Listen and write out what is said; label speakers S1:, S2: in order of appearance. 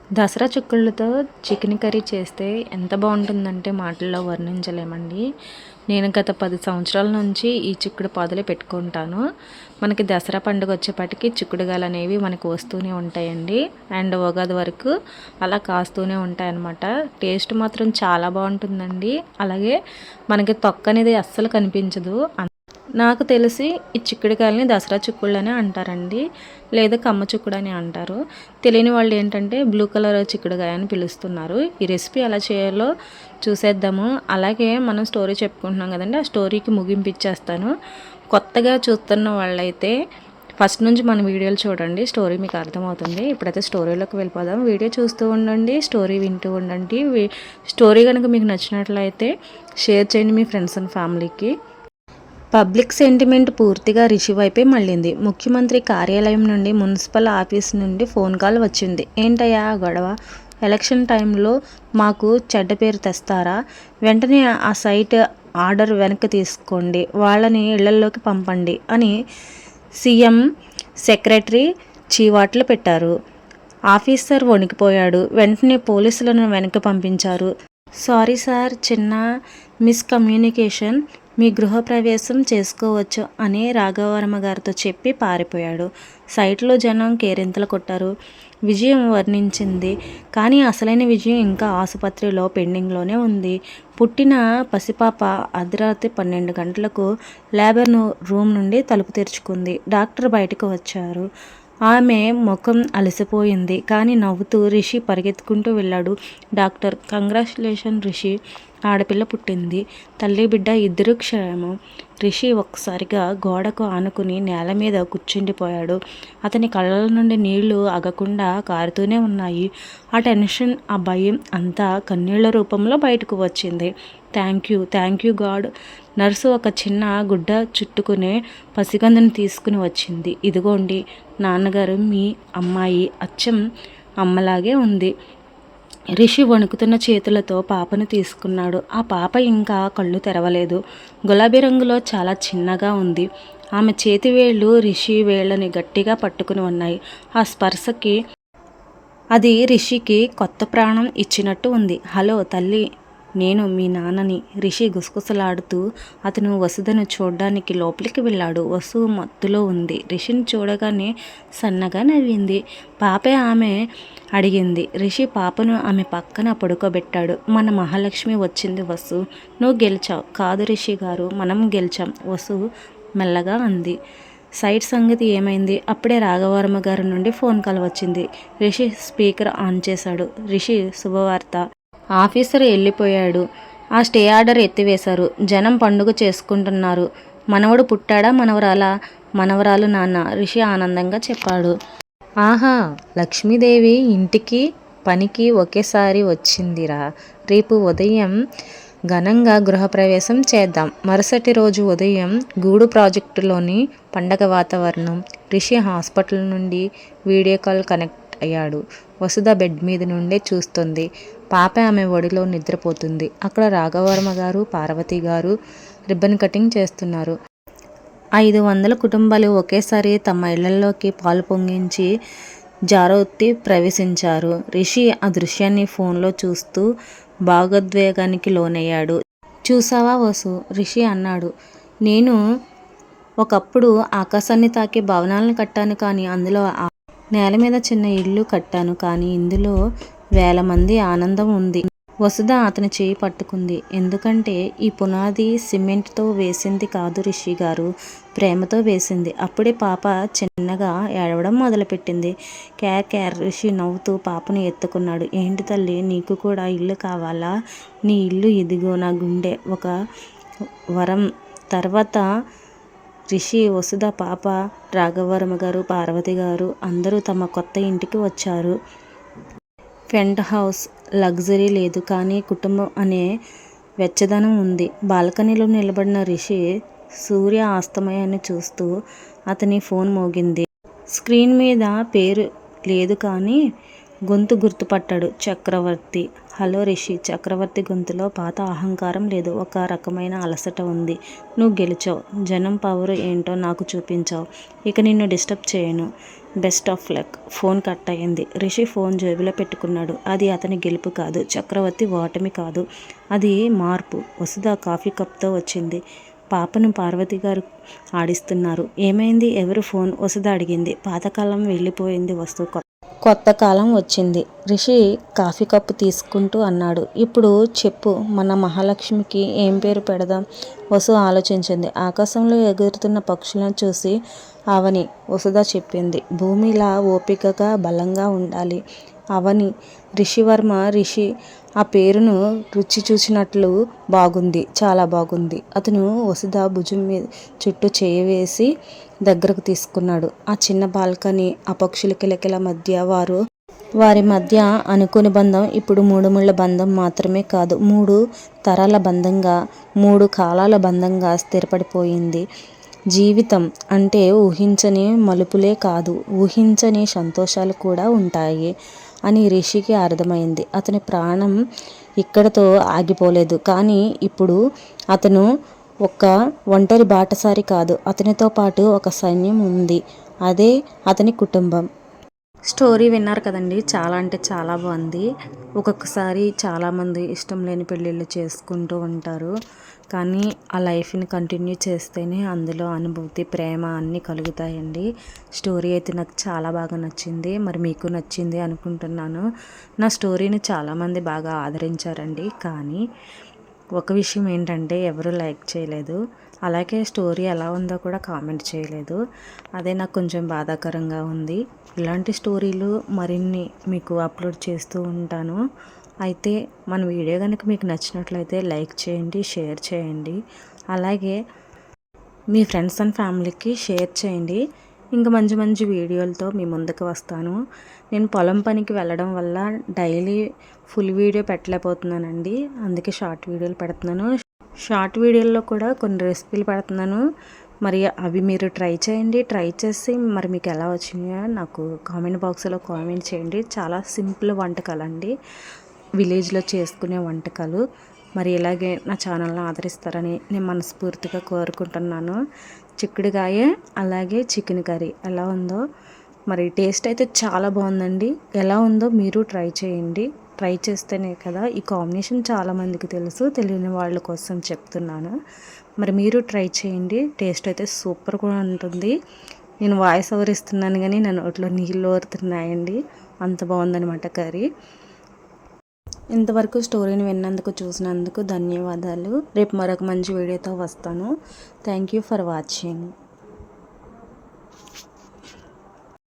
S1: Dasara చుక్కలతో chicken curry చేస్తే ఎంత బాగుంటుందంటే మాటల్లో వర్ణించలేమండి. నేను గత 10 సంవత్సరాల నుంచి ఈ చిక్కుడు పాదులే పెట్టుకుంటాను. మనకి దసరా పండుగ వచ్చేపాటికి చిక్కుడుగాయలు అనేవి మనకు వస్తూనే ఉంటాయండి. అండ్ ఉగాది వరకు అలా కాస్తూనే ఉంటాయన్నమాట. టేస్ట్ మాత్రం చాలా బాగుంటుందండి. అలాగే మనకి తొక్క అనేది అస్సలు కనిపించదు. నాకు తెలిసి ఈ చిక్కుడుకాయలని దసరా చిక్కుళ్ళని అంటారండి, లేదా కమ్మ చిక్కుడు అని అంటారు. తెలియని వాళ్ళు ఏంటంటే బ్లూ కలర్ చిక్కుడుకాయ అని పిలుస్తున్నారు. ఈ రెసిపీ ఎలా చేయాలో చూసేద్దాము. అలాగే మనం స్టోరీ చెప్పుకుంటున్నాం కదండి, ఆ స్టోరీకి ముగింపు ఇచ్చేస్తాను. కొత్తగా చూస్తున్న వాళ్ళైతే ఫస్ట్ నుంచి మన వీడియోలు చూడండి, స్టోరీ మీకు అర్థమవుతుంది. ఇప్పుడైతే స్టోరీలోకి వెళ్ళిపోదాం. వీడియో చూస్తూ ఉండండి, స్టోరీ వింటూ ఉండండి. స్టోరీ కనుక మీకు నచ్చినట్లయితే షేర్ చేయండి మీ ఫ్రెండ్స్ అండ్ ఫ్యామిలీకి. పబ్లిక్ సెంటిమెంట్ పూర్తిగా రిషి వైపే మళ్ళింది. ముఖ్యమంత్రి కార్యాలయం నుండి మున్సిపల్ ఆఫీస్ నుండి ఫోన్ కాల్ వచ్చింది. ఏంటయ్యా గొడవ? ఎలక్షన్ టైంలో మాకు చెడ్డ పేరు తెస్తారా? వెంటనే ఆ సైట్ ఆర్డర్ వెనక్కి తీసుకోండి, వాళ్ళని ఇళ్లలోకి పంపండి అని సీఎం సెక్రటరీ చీవాట్లు పెట్టారు. ఆఫీసర్ వణికిపోయాడు. వెంటనే పోలీసులను వెనక్కి పంపించారు. సారీ సార్, చిన్న మిస్కమ్యూనికేషన్, మీ గృహప్రవేశం చేసుకోవచ్చు అని రాఘవవర్మ గారితో చెప్పి పారిపోయాడు. సైట్లో జనం కేరింతలు కొట్టారు. విజయం వర్ణించింది, కానీ అసలైన విజయం ఇంకా ఆసుపత్రిలో పెండింగ్లోనే ఉంది. పుట్టిన పసిపాప అర్ధరాత్రి 12 గంటలకు లేబర్ రూమ్ నుండి తలుపు తెరుచుకుంది. డాక్టర్ బయటకు వచ్చారు. ఆమె ముఖం అలసిపోయింది, కానీ నవ్వుతూ రిషి పరిగెత్తుకుంటూ వెళ్ళాడు. డాక్టర్, కంగ్రాచులేషన్ రిషి, ఆడపిల్ల పుట్టింది. తల్లి బిడ్డ ఇద్దరు క్షేమం. రిషి ఒక్కసారిగా గోడకు ఆనుకుని నేల మీద కూర్చుండిపోయాడు. అతని కళ్ళ నుండి నీళ్లు ఆగకుండా కారుతూనే ఉన్నాయి. ఆ టెన్షన్, ఆ భయం అంతా కన్నీళ్ల రూపంలో బయటకు వచ్చింది. Thank you God. నర్సు ఒక చిన్న గుడ్డ చుట్టుకునే పసిగందును తీసుకుని వచ్చింది. ఇదిగోండి నాన్నగారు, మీ అమ్మాయి అచ్చం అమ్మలాగే ఉంది. రిషి వణుకుతున్న చేతులతో పాపను తీసుకున్నాడు. ఆ పాప ఇంకా కళ్ళు తెరవలేదు. గులాబీ రంగులో చాలా చిన్నగా ఉంది. ఆమె చేతి వేళ్ళు రిషి వేళ్ళని గట్టిగా పట్టుకుని ఉన్నాయి. ఆ స్పర్శకి అది రిషికి కొత్త ప్రాణం ఇచ్చినట్టు ఉంది. హలో తల్లి, నేను మీ నాన్నని. రిషి గుసగుసలాడుతూ అతను వసుధను చూడ్డానికి లోపలికి వెళ్ళాడు. వసు మత్తులో ఉంది. రిషిని చూడగానే సన్నగా నవ్వింది. పాపే ఆమె అడిగింది. రిషి పాపను ఆమె పక్కన పడుకోబెట్టాడు. మన మహాలక్ష్మి వచ్చింది వసు, నువ్వు గెలిచావు. కాదు రిషి గారు, మనం గెలిచాం, వసు మెల్లగా అంది. సైట్ సంగతి ఏమైంది? అప్పుడే రాఘవర్మ గారి నుండి ఫోన్ కాల్ వచ్చింది. రిషి స్పీకర్ ఆన్ చేశాడు. రిషి, శుభవార్త. ఆఫీసర్ వెళ్ళిపోయాడు. ఆ స్టే ఆర్డర్ ఎత్తివేశారు. జనం పండుగ చేసుకుంటున్నారు. మనవడు పుట్టాడా మనవరాలా? మనవరాలు నాన్న, రిషి ఆనందంగా చెప్పాడు. ఆహా, లక్ష్మీదేవి ఇంటికి పనికి ఒకేసారి వచ్చిందిరా. రేపు ఉదయం ఘనంగా గృహప్రవేశం చేద్దాం. మరుసటి రోజు ఉదయం గూడు ప్రాజెక్టులోని పండగ వాతావరణం. రిషి హాస్పిటల్ నుండి వీడియో కాల్ కనెక్ట్ అయ్యాడు. వసుధ బెడ్ మీద నుండే చూస్తుంది. పాప ఆమె ఒడిలో నిద్రపోతుంది. అక్కడ రాఘవర్మ గారు, పార్వతి గారు రిబ్బన్ కటింగ్ చేస్తున్నారు. 500 కుటుంబాలు ఒకేసారి తమ ఇళ్లలోకి పాలు పొంగించి జారొత్తి ప్రవేశించారు. రిషి ఆ దృశ్యాన్ని ఫోన్లో చూస్తూ భావోద్వేగానికి లోనయ్యాడు. చూసావా వసు, రిషి అన్నాడు. నేను ఒకప్పుడు ఆకాశాన్ని తాకే భవనాలను కట్టాను, కానీ అందులో నేల మీద చిన్న ఇల్లు కట్టాను, కానీ ఇందులో వేల మంది ఆనందం ఉంది. వసుధ అతని చేయి పట్టుకుంది. ఎందుకంటే ఈ పునాది సిమెంట్తో వేసింది కాదు రిషి గారు, ప్రేమతో వేసింది. అప్పుడే పాప చిన్నగా ఏడవడం మొదలుపెట్టింది. కేర్. రిషి నవ్వుతూ పాపను ఎత్తుకున్నాడు. ఏంటి తల్లి, నీకు కూడా ఇల్లు కావాలా? నీ ఇల్లు ఇదిగో నా గుండె, ఒక వరం. తర్వాత రిషి, వసుధ, పాప, రాఘవర్మ గారు, పార్వతి గారు అందరూ తమ కొత్త ఇంటికి వచ్చారు. పెంట్ హౌస్, లగ్జరీ లేదు, కానీ కుటుంబం అనే వెచ్చదనం ఉంది. బాల్కనీలో నిలబడిన రిషి సూర్య అస్తమయాన్ని చూస్తూ అతని ఫోన్ మోగింది. స్క్రీన్ మీద పేరు లేదు, కానీ గొంతు గుర్తుపట్టాడు. చక్రవర్తి. హలో రిషి. చక్రవర్తి గొంతులో పాత అహంకారం లేదు, ఒక రకమైన అలసట ఉంది. నువ్వు గెలిచావు. జనం పవరు ఏంటో నాకు చూపించావు. ఇక నిన్ను డిస్టర్బ్ చేయను. Best of luck. Phone cut అయింది. రిషి ఫోన్ జేబులో పెట్టుకున్నాడు. అది అతని గెలుపు కాదు, చక్రవర్తి ఓటమి కాదు, అది మార్పు. వసుధ కాఫీ కప్తో వచ్చింది. పాపను పార్వతి గారు ఆడిస్తున్నారు. ఏమైంది? ఎవరు ఫోన్? వసుధ అడిగింది. పాతకాలం వెళ్ళిపోయింది వస్తు, కొత్త కాలం వచ్చింది. రిషి కాఫీ కప్పు తీసుకుంటూ అన్నాడు. ఇప్పుడు చెప్పు, మన మహాలక్ష్మికి ఏం పేరు పెడదాం? వసు ఆలోచించింది. ఆకాశంలో ఎగురుతున్న పక్షులను చూసి అవని. వసుధ చెప్పింది. భూమిలా ఓపికగా బలంగా ఉండాలి. అవని. రిషివర్మ. రిషి ఆ పేరును రుచి చూసినట్లు బాగుంది, చాలా బాగుంది. అతను వసుధ భుజం మీద చుట్టూ చేయి వేసి దగ్గరకు తీసుకున్నాడు. ఆ చిన్న బాల్కనీ, ఆ పక్షుల కిలకిల మధ్య వారి మధ్య అనుకోని బంధం ఇప్పుడు 3 ముళ్ళ బంధం మాత్రమే కాదు, 3 తరాల బంధంగా, 3 కాలాల బంధంగా స్థిరపడిపోయింది. జీవితం అంటే ఊహించని మలుపులే కాదు, ఊహించని సంతోషాలు కూడా ఉంటాయి అని రిషికి అర్థమైంది. అతని ప్రాణం ఇక్కడతో ఆగిపోలేదు. కానీ ఇప్పుడు అతను ఒక ఒంటరి బాటసారి కాదు, అతనితో పాటు ఒక సైన్యం ఉంది. అదే అతని కుటుంబం. స్టోరీ విన్నారు కదండి. చాలా అంటే చాలా బాగుంది. ఒక్కొక్కసారి చాలామంది ఇష్టం లేని పెళ్ళిళ్ళు చేసుకుంటూ ఉంటారు. కానీ ఆ లైఫ్ని కంటిన్యూ చేస్తేనే అందులో అనుభూతి, ప్రేమ అన్నీ కలుగుతాయండి. స్టోరీ అయితే నాకు చాలా బాగా నచ్చింది. మరి మీకు నచ్చింది అనుకుంటున్నాను. నా స్టోరీని చాలామంది బాగా ఆదరించారండి. కానీ ఒక విషయం ఏంటంటే ఎవరు లైక్ చేయలేదు. అలాగే స్టోరీ ఎలా ఉందో కూడా కామెంట్ చేయలేదు. అదే నాకు కొంచెం బాధాకరంగా ఉంది. ఇలాంటి స్టోరీలు మరిన్ని మీకు అప్లోడ్ చేస్తూ ఉంటాను. అయితే మన వీడియో కనుక మీకు నచ్చినట్లయితే లైక్ చేయండి, షేర్ చేయండి. అలాగే మీ ఫ్రెండ్స్ అండ్ ఫ్యామిలీకి షేర్ చేయండి. ఇంకా మంచి మంచి వీడియోలతో మీ ముందుకు వస్తాను. నేను పొలం పనికి వెళ్ళడం వల్ల డైలీ ఫుల్ వీడియో పెట్టలేకపోతున్నానండి. అందుకే షార్ట్ వీడియోలు పెడుతున్నాను. షార్ట్ వీడియోల్లో కూడా కొన్ని రెసిపీలు పెడుతున్నాను. మరి అవి మీరు ట్రై చేయండి. ట్రై చేసి మరి మీకు ఎలా వచ్చినాయో నాకు కామెంట్ బాక్స్లో కామెంట్ చేయండి. చాలా సింపుల్ వంటకాలండి, విలేజ్లో చేసుకునే వంటకాలు. మరి ఇలాగే నా ఛానల్ని ఆదరిస్తారని నేను మనస్ఫూర్తిగా కోరుకుంటున్నాను. చిక్కుడుకాయ అలాగే చికెన్ కర్రీ ఎలా ఉందో, మరి టేస్ట్ అయితే చాలా బాగుందండి. ఎలా ఉందో మీరు ట్రై చేయండి. ట్రై చేస్తేనే కదా ఈ కాంబినేషన్ చాలామందికి తెలుసు, తెలియని వాళ్ళ కోసం చెప్తున్నాను. మరి మీరు ట్రై చేయండి. టేస్ట్ అయితే సూపర్గా ఉంటుంది. నేను వాయిస్ ఓవర్ ఇస్తున్నాను కానీ నా నోట్లో నీళ్ళు ఊరుతున్నాయండి, అంత బాగుందనమాట కర్రీ. ఇంతవరకు స్టోరీని విన్నందుకు, చూసినందుకు ధన్యవాదాలు. రేపు మరొక మంచి వీడియోతో వస్తాను. Thank you for watching.